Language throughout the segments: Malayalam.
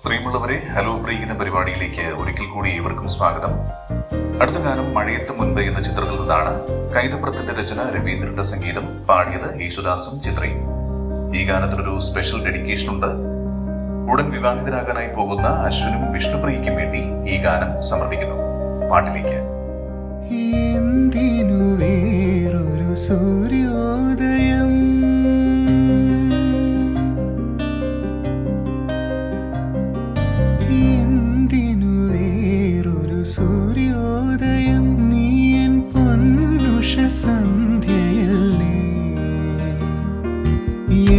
പ്രിയമുള്ളവരെ, ഹലോ പ്രീഗിത പരിപാടിയിലേക്ക് ഒരിക്കൽ കൂടി ഏവർക്കും സ്വാഗതം. അടുത്ത ഗാനം മഴയത്ത് മുൻപ് എന്ന ചിത്രത്തിൽ നിന്നാണ്. കൈതപ്രത്തിന്റെ രചന, രവീന്ദ്രന്റെ സംഗീതം, പാടിയത് യേശുദാസും ചിത്രയും. ഈ ഗാനത്തിനൊരു സ്പെഷ്യൽ ഡെഡിക്കേഷൻ ഉണ്ട്. ഉടൻ വിവാഹിതരാകാനായി പോകുന്ന അശ്വിനും വിഷ്ണുപ്രിയയ്ക്കും വേണ്ടി ഈ ഗാനം സമർപ്പിക്കുന്നു. പാട്ടിലേക്ക്. എന്തിനു വേറൊരു സൂര്യോദയം, എന്തിനു വേറൊരു സൂര്യോദയം, നീ എൻ പൊന്നുഷ സന്ധ്യയല്ലേ.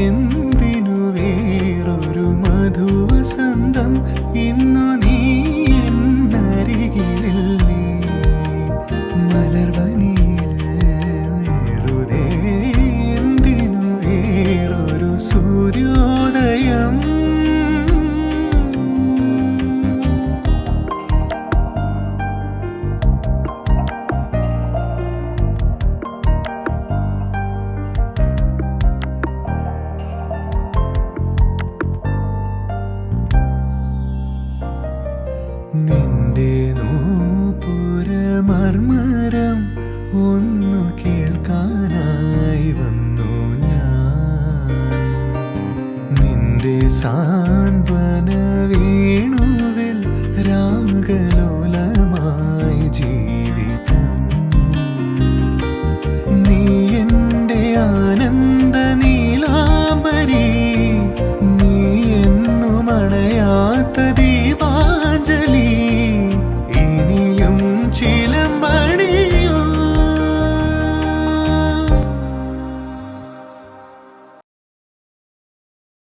എന്തിനു വേറൊരു മധുവസന്തം, ഇന്നു നീ എന്നരികിലില്ലേ. മലർവനിയിൽ വെറുതെ എന്തിനു വേറൊരു സൂര്യോദയം. നിന്റെ നൂപുരമർമരം ഒന്നു കേൾക്കാനായി വന്നു ഞാൻ. നിന്റെ സാന്ത്വന വേണുവിൽ രാഗല